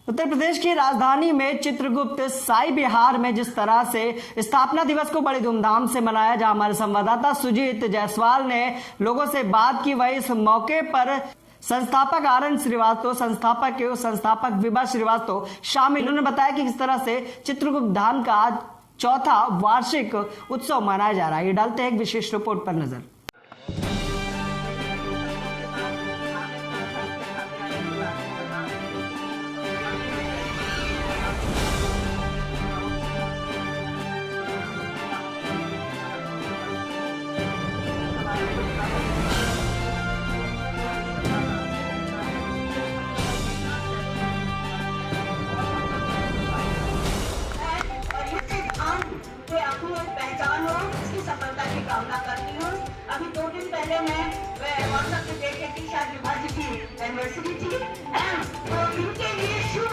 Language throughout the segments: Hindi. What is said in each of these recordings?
उत्तर प्रदेश की राजधानी में चित्रगुप्त साई बिहार में जिस तरह से स्थापना दिवस को बड़ी धूमधाम से मनाया, जहां हमारे संवाददाता सुजीत जायसवाल ने लोगों से बात की, वही इस मौके पर संस्थापक आर.एन. श्रीवास्तव, संस्थापक विभा श्रीवास्तव शामिल। उन्होंने बताया कि किस तरह से चित्रगुप्त धाम का आज चौथा वार्षिक उत्सव मनाया जा रहा है। ये डालते हैं एक विशेष रिपोर्ट पर नजर। कामना करती हूँ। अभी 2 दिन पहले मैं व्हाट्सएप पे देख रही थी, शायद विभा जी की एनिवर्सरी थी, तो इनके लिए शुभ।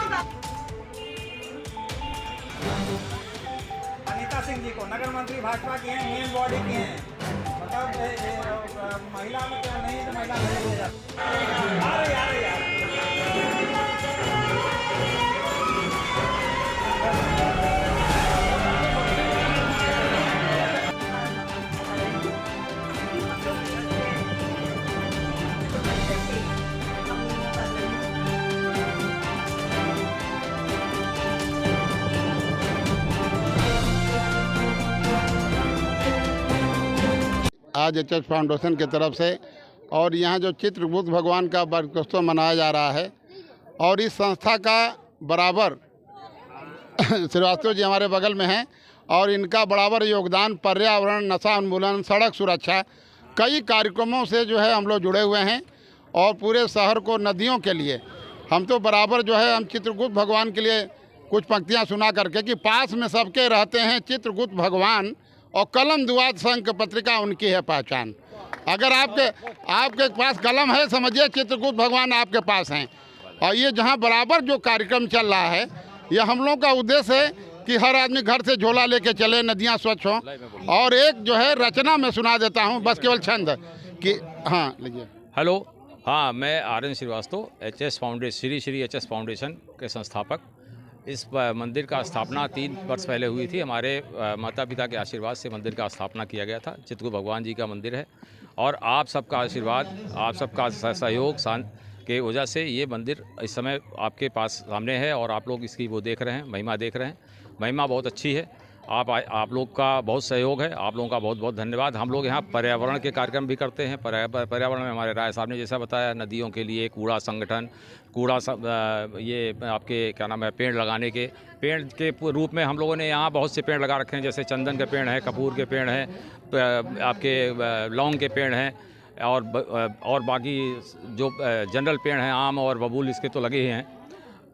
अनीता सिंह जी को नगर मंत्री भाजपा की हैं, मेन बॉडी की हैं, मतलब महिला में क्या नहीं तो महिला नहीं ले जाती। यार आज एच.एस. फाउंडेशन की तरफ से और यहाँ जो चित्रगुप्त भगवान का वार्षिकोत्सव मनाया जा रहा है, और इस संस्था का बराबर श्रीवास्तव जी हमारे बगल में हैं और इनका बराबर योगदान पर्यावरण, नशा उन्मूलन, सड़क सुरक्षा, कई कार्यक्रमों से जो है हम लोग जुड़े हुए हैं। और पूरे शहर को नदियों के लिए हम तो बराबर जो है हम चित्रगुप्त भगवान के लिए कुछ पंक्तियाँ सुना करके कि पास में सबके रहते हैं चित्रगुप्त भगवान और कलम दुआ शंख पत्रिका उनकी है पहचान। अगर आपके पास कलम है, समझिए चित्रगुप्त भगवान आपके पास हैं। और ये जहाँ बराबर जो कार्यक्रम चल रहा है, ये हम लोग का उद्देश्य है कि हर आदमी घर से झोला लेके चले, नदियाँ स्वच्छ हों। और एक जो है रचना में सुना देता हूँ, बस केवल छंद कि हाँ लीजिए। हेलो, हाँ, मैं R N. Srivastava, H S. Foundation, Shri H S. Foundation के संस्थापक। इस मंदिर का स्थापना 3 वर्ष पहले हुई थी। हमारे माता पिता के आशीर्वाद से मंदिर का स्थापना किया गया था। चित्रगुप्त भगवान जी का मंदिर है और आप सबका आशीर्वाद, आप सबका सहयोग के वजह से ये मंदिर इस समय आपके पास सामने है और आप लोग इसकी वो देख रहे हैं, महिमा देख रहे हैं। महिमा बहुत अच्छी है। आप लोग का बहुत सहयोग है, आप लोगों का बहुत बहुत धन्यवाद। हम लोग यहाँ पर्यावरण के कार्यक्रम भी करते हैं। पर्यावरण में हमारे राय साहब ने जैसा बताया, नदियों के लिए कूड़ा संगठन, ये आपके क्या नाम है, पेड़ लगाने के रूप में हम लोगों ने यहाँ बहुत से पेड़ लगा रखे हैं। जैसे चंदन के पेड़ हैं, कपूर के पेड़ हैं, आपके लौंग के पेड़ हैं और बाकी जो जनरल पेड़ हैं, आम और बबूल, इसके तो लगे ही हैं,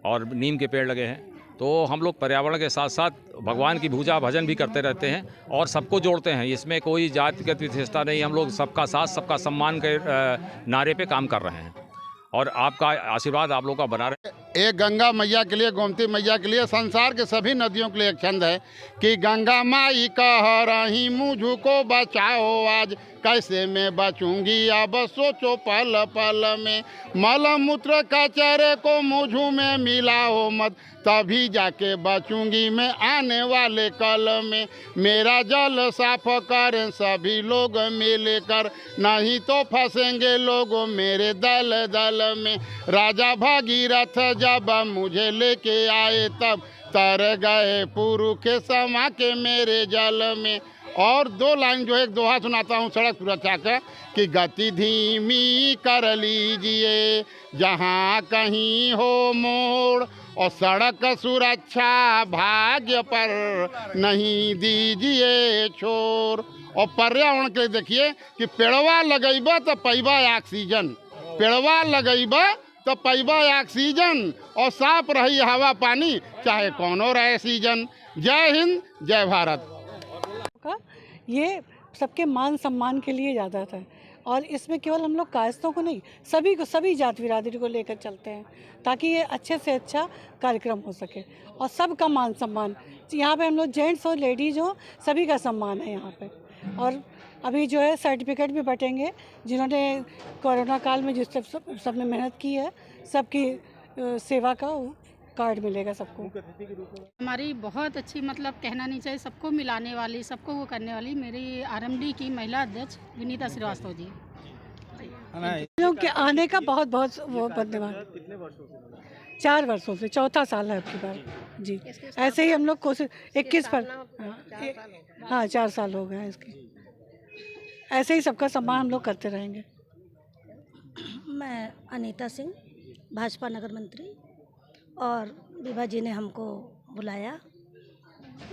और नीम के पेड़ लगे हैं। तो हम लोग पर्यावरण के साथ साथ भगवान की पूजा भजन भी करते रहते हैं और सबको जोड़ते हैं। इसमें कोई जातिगत विशेषता नहीं, हम लोग सबका साथ सबका सम्मान के नारे पे काम कर रहे हैं और आपका आशीर्वाद आप लोगों का बना रहे। एक गंगा मैया के लिए, गोमती मैया के लिए, संसार के सभी नदियों के लिए एक छंद है कि गंगा माई कह रही मुझको बचाओ आज, कैसे मैं बचूंगी अब सोचो पल पल में, मल मूत्र कचरे को मुझू में मिलाओ मत, तभी जाके बचूंगी मैं आने वाले कल में, मेरा जल साफ करें सभी लोग मिलकर, नहीं तो फंसेंगे लोग मेरे दल दल में, राजा भागीरथ जब मुझे लेके आए तब तर गए पुरु के समा के मेरे जल में। और 2 लाइन जो है, एक दोहा सुनाता हूँ सड़क सुरक्षा का कि गति धीमी कर लीजिए जहाँ कहीं हो मोड़, और सड़क सुरक्षा भाग्य पर नहीं दीजिए छोड़। और पर्यावरण के लिए देखिए कि पेड़वा लगैबा तो पैबा ऑक्सीजन, पेड़वा लगैबा तो पैबा ऑक्सीजन, और साफ रही हवा पानी चाहे कौनो रहे सीजन। जय हिंद, जय भारत। ये सबके मान सम्मान के लिए ज़्यादा था और इसमें केवल हम लोग कायस्थों को नहीं, सभी को, सभी जात बिरादरी को लेकर चलते हैं ताकि ये अच्छे से अच्छा कार्यक्रम हो सके और सबका मान सम्मान। यहाँ पे हम लोग जेंट्स और लेडीज हो, सभी का सम्मान है यहाँ पे। और अभी जो है सर्टिफिकेट भी बटेंगे जिन्होंने कोरोना काल में जिस सबने मेहनत की है, सबकी सेवा का कार्ड मिलेगा सबको। हमारी बहुत अच्छी, मतलब कहना नहीं चाहिए, सबको मिलाने वाली, सबको वो करने वाली मेरी आरएमडी की महिला अध्यक्ष विनीता श्रीवास्तव जी। लोग के आने का बहुत बहुत वो धन्यवाद। 4 वर्षों से, चौथा साल है आपकी बार जी। ऐसे ही हम लोग कोशिश 21 पर, हाँ 4 साल हो गए हैं इसके। ऐसे ही सबका सम्मान हम लोग करते रहेंगे। मैं अनीता सिंह, भाजपा नगर मंत्री, और विभा जी ने हमको बुलाया,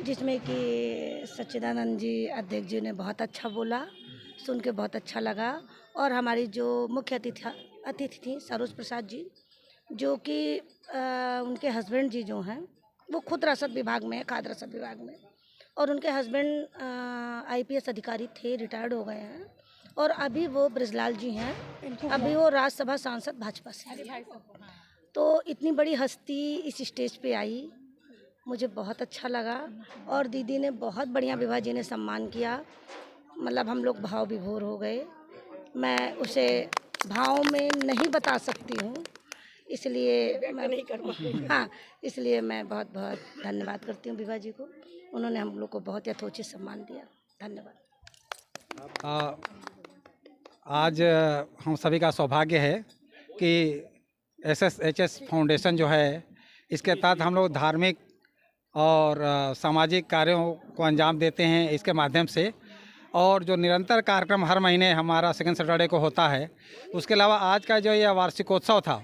जिसमें कि सच्चिदानंद जी अध्यक्ष जी ने बहुत अच्छा बोला, सुन के बहुत अच्छा लगा। और हमारी जो मुख्य अतिथि थी सरोज प्रसाद जी, जो कि उनके हस्बैंड जी जो हैं वो खुद रसद विभाग में, खाद्य रसद विभाग में, और उनके हस्बैंड आईपीएस अधिकारी थे, रिटायर्ड हो गए हैं, और अभी वो ब्रिजलाल जी हैं, अभी वो राज्यसभा सांसद भाजपा से। तो इतनी बड़ी हस्ती इस स्टेज पे आई, मुझे बहुत अच्छा लगा। और दीदी ने बहुत बढ़िया, विभा जी ने सम्मान किया, मतलब हम लोग भाव विभोर हो गए। मैं उसे भाव में नहीं बता सकती हूँ, इसलिए मैं नहीं कर पाऊँ। हाँ, इसलिए मैं बहुत बहुत धन्यवाद करती हूँ विभा जी को, उन्होंने हम लोग को बहुत यथोचित सम्मान दिया। धन्यवाद। आज हम सभी का सौभाग्य है कि SSHS फाउंडेशन जो है, इसके तहत हम लोग धार्मिक और सामाजिक कार्यों को अंजाम देते हैं इसके माध्यम से। और जो निरंतर कार्यक्रम हर महीने हमारा सेकंड सैटरडे को होता है, उसके अलावा आज का जो यह वार्षिकोत्सव था,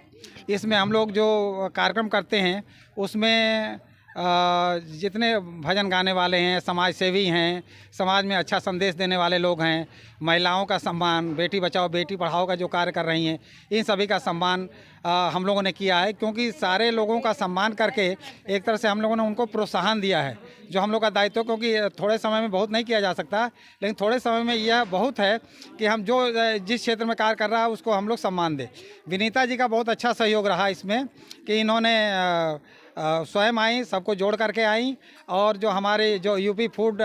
इसमें हम लोग जो कार्यक्रम करते हैं उसमें जितने भजन गाने वाले हैं, समाज सेवी हैं, समाज में अच्छा संदेश देने वाले लोग हैं, महिलाओं का सम्मान, बेटी बचाओ बेटी पढ़ाओ का जो कार्य कर रही हैं, इन सभी का सम्मान हम लोगों ने किया है। क्योंकि सारे लोगों का सम्मान करके एक तरह से हम लोगों ने उनको प्रोत्साहन दिया है, जो हम लोग का दायित्व, क्योंकि थोड़े समय में बहुत नहीं किया जा सकता, लेकिन थोड़े समय में यह बहुत है कि हम जो जिस क्षेत्र में कार्य कर रहा है उसको हम लोग सम्मान दें। विनीता जी का बहुत अच्छा सहयोग रहा इसमें कि इन्होंने स्वयं आई, सबको जोड़ करके आई, और जो हमारे जो यूपी फूड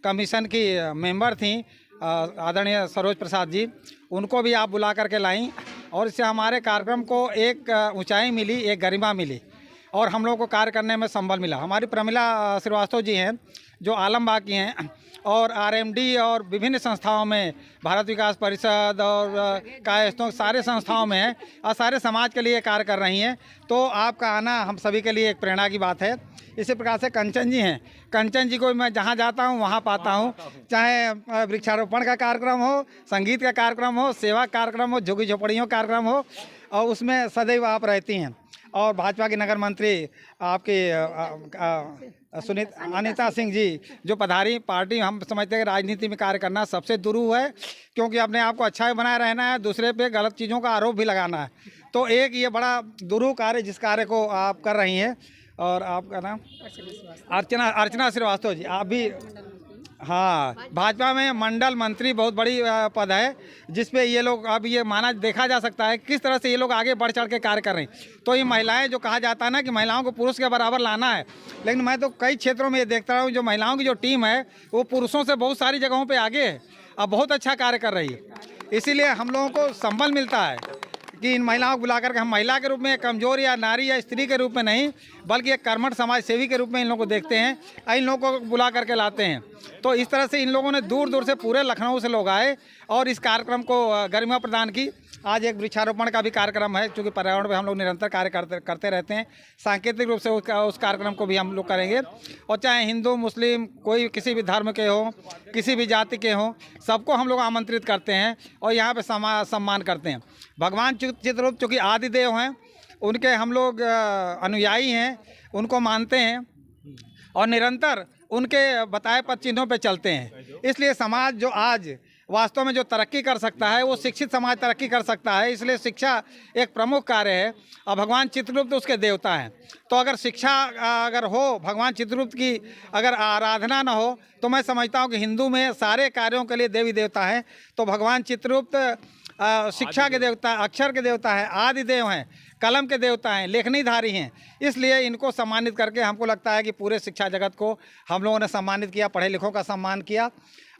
कमीशन की मेंबर थी आदरणीय सरोज प्रसाद जी, उनको भी आप बुला करके लाई, और इससे हमारे कार्यक्रम को एक ऊंचाई मिली, एक गरिमा मिली, और हम लोग को कार्य करने में संबल मिला। हमारी प्रमिला श्रीवास्तव जी हैं जो आलमबाग की हैं, और आरएमडी और विभिन्न संस्थाओं में, भारत विकास परिषद और कायस्थों, सारे संस्थाओं में है, और सारे समाज के लिए कार्य कर रही हैं। तो आपका आना हम सभी के लिए एक प्रेरणा की बात है। इसी प्रकार से कंचन जी हैं, कंचन जी को मैं जहाँ जाता हूँ वहाँ पाता हूँ, चाहे वृक्षारोपण का कार्यक्रम हो, संगीत का कार्यक्रम हो, सेवा कार्यक्रम हो, झुग्गी झोपड़ियों कार्यक्रम हो, और उसमें सदैव आप रहती हैं। और भाजपा की नगर मंत्री आपकी अनीता सिंह जी जो पधारी, पार्टी हम समझते हैं राजनीति में कार्य करना सबसे दुरूह है, क्योंकि अपने आप को अच्छा भी बनाए रहना है, दूसरे पे गलत चीज़ों का आरोप भी लगाना है। तो एक ये बड़ा दुरूह कार्य, जिस कार्य को आप कर रही हैं। और आपका नाम? अर्चना श्रीवास्तव जी, आप भी, हाँ, भाजपा में मंडल मंत्री बहुत बड़ी पद है, जिसपे ये लोग, अब ये माना देखा जा सकता है किस तरह से ये लोग आगे बढ़ चढ़ के कार्य कर रहे हैं। तो ये महिलाएं, जो कहा जाता है ना कि महिलाओं को पुरुष के बराबर लाना है, लेकिन मैं तो कई क्षेत्रों में ये देखता रहा हूँ, जो महिलाओं की जो टीम है वो पुरुषों से बहुत सारी जगहों पर आगे है, अब बहुत अच्छा कार्य कर रही है। इसीलिए हम लोगों को संबल मिलता है कि इन महिलाओं को बुला करके, हम महिला के रूप में, कमजोर या नारी या स्त्री के रूप में नहीं, बल्कि एक कर्मठ समाज सेवी के रूप में इन लोगों को देखते हैं, इन लोगों को बुला करके लाते हैं। तो इस तरह से इन लोगों ने दूर दूर से, पूरे लखनऊ से लोग आए और इस कार्यक्रम को गरिमा प्रदान की। आज एक वृक्षारोपण का भी कार्यक्रम है, क्योंकि पर्यावरण पे हम लोग निरंतर कार्य करते रहते हैं। सांकेतिक रूप से उस कार्यक्रम को भी हम लोग करेंगे, और चाहे हिंदू मुस्लिम, कोई किसी भी धर्म के हो, किसी भी जाति के हों, सबको हम लोग आमंत्रित करते हैं और यहाँ पे सम्मान करते हैं। भगवान चित्ररूप चूँकि आदिदेव हैं, उनके हम लोग अनुयायी हैं, उनको मानते हैं और निरंतर उनके बताए पद चिन्हों पे चलते हैं। इसलिए समाज जो आज वास्तव में जो तरक्की कर सकता है, वो शिक्षित समाज तरक्की कर सकता है। इसलिए शिक्षा एक प्रमुख कार्य है, और भगवान चित्रगुप्त तो उसके देवता हैं। तो अगर शिक्षा अगर हो, भगवान चित्रगुप्त की अगर आराधना ना हो, तो मैं समझता हूँ कि हिंदू में सारे कार्यों के लिए देवी देवता हैं। तो भगवान चित्रगुप्त शिक्षा के देवता, अक्षर के देवता है, आदिदेव हैं, कलम के देवता हैं, लेखनीधारी हैं। इसलिए इनको सम्मानित करके हमको लगता है कि पूरे शिक्षा जगत को हम लोगों ने सम्मानित किया, पढ़े लिखों का सम्मान किया,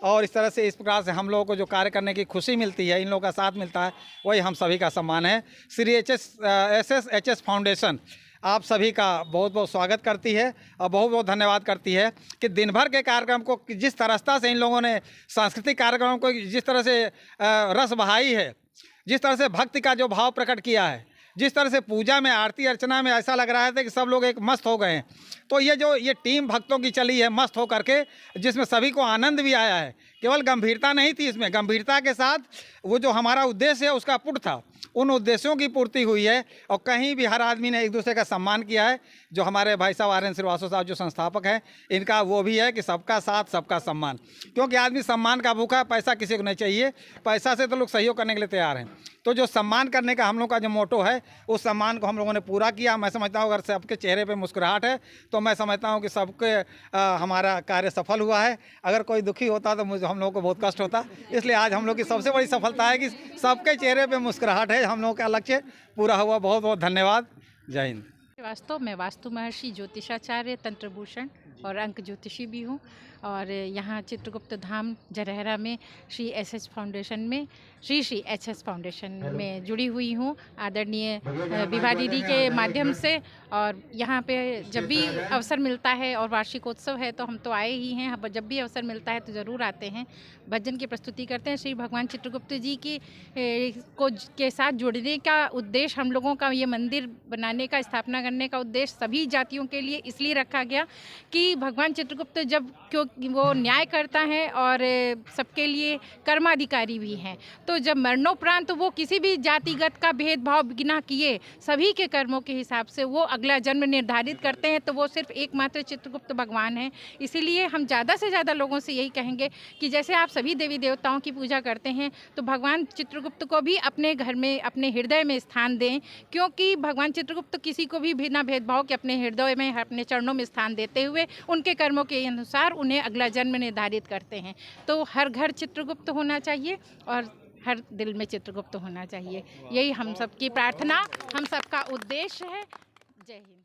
और इस तरह से, इस प्रकार से हम लोगों को जो कार्य करने की खुशी मिलती है, इन लोगों का साथ मिलता है, वही हम सभी का सम्मान है। श्री SSHS फाउंडेशन आप सभी का बहुत बहुत स्वागत करती है और बहुत बहुत धन्यवाद करती है कि दिन भर के कार्यक्रम को जिस तरह से इन लोगों ने सांस्कृतिक कार्यक्रमों को जिस तरह से रस बहाई है, जिस तरह से भक्ति का जो भाव प्रकट किया है, जिस तरह से पूजा में आरती अर्चना में ऐसा लग रहा था कि सब लोग एक मस्त हो गए हैं। तो ये टीम भक्तों की चली है मस्त हो करके, जिसमें सभी को आनंद भी आया है। केवल गंभीरता नहीं थी इसमें, गंभीरता के साथ वो जो हमारा उद्देश्य है उसका पुट था, उन उद्देश्यों की पूर्ति हुई है। और कहीं भी हर आदमी ने एक दूसरे का सम्मान किया है। जो हमारे भाई साहब आर्यन श्रीवास्तव साहब जो संस्थापक हैं, इनका वो भी है कि सबका साथ सबका सम्मान, क्योंकि आदमी सम्मान का भूखा है, पैसा किसी को नहीं चाहिए। पैसा से तो लोग सहयोग करने के लिए तैयार हैं। तो जो सम्मान करने का हम लोग का जो मोटो है, उस सम्मान को हम लोगों ने पूरा किया। मैं समझता हूँ अगर सबके चेहरे पे मुस्कुराहट है तो मैं समझता हूँ कि सबके हमारा कार्य सफल हुआ है। अगर कोई दुखी होता तो मुझे हम लोगों को बहुत कष्ट होता। इसलिए आज हम लोग की सबसे बड़ी सफलता है कि सबके चेहरे पे मुस्कुराहट है। हम लोगों का लक्ष्य पूरा हुआ। बहुत बहुत धन्यवाद। जय हिंद। वास्तव में वास्तु महर्षि ज्योतिषाचार्य तंत्रभूषण और अंक ज्योतिषी भी हूँ और यहाँ चित्रगुप्त धाम जरहरा में श्री एच फाउंडेशन में श्री एच फाउंडेशन में जुड़ी हुई हूँ आदरणीय विभा दीदी के माध्यम से। और यहाँ पे जब भी अवसर मिलता है और वार्षिकोत्सव है तो हम तो आए ही हैं, जब भी अवसर मिलता है तो ज़रूर आते हैं, भजन की प्रस्तुति करते हैं। श्री भगवान चित्रगुप्त जी की के साथ जुड़ने का उद्देश्य, हम लोगों का ये मंदिर बनाने का, स्थापना करने का उद्देश्य सभी जातियों के लिए इसलिए रखा गया कि भगवान चित्रगुप्त जब क्योंकि वो न्याय करता है और सबके लिए कर्माधिकारी भी हैं, तो जब मरणोपरांत वो किसी भी जातिगत का भेदभाव बिना किए सभी के कर्मों के हिसाब से वो अगला जन्म निर्धारित करते हैं, तो वो सिर्फ एकमात्र चित्रगुप्त भगवान हैं। इसीलिए हम ज़्यादा से ज़्यादा लोगों से यही कहेंगे कि जैसे आप सभी देवी देवताओं की पूजा करते हैं तो भगवान चित्रगुप्त को भी अपने घर में, अपने हृदय में स्थान दें, क्योंकि भगवान चित्रगुप्त किसी को भी बिना भेदभाव के अपने हृदय में, अपने चरणों में स्थान देते हुए उनके कर्मों के अनुसार उन्हें अगला जन्म निर्धारित करते हैं। तो हर घर चित्रगुप्त होना चाहिए और हर दिल में चित्रगुप्त होना चाहिए। यही हम सबकी प्रार्थना, हम सबका उद्देश्य है। जय हिंद।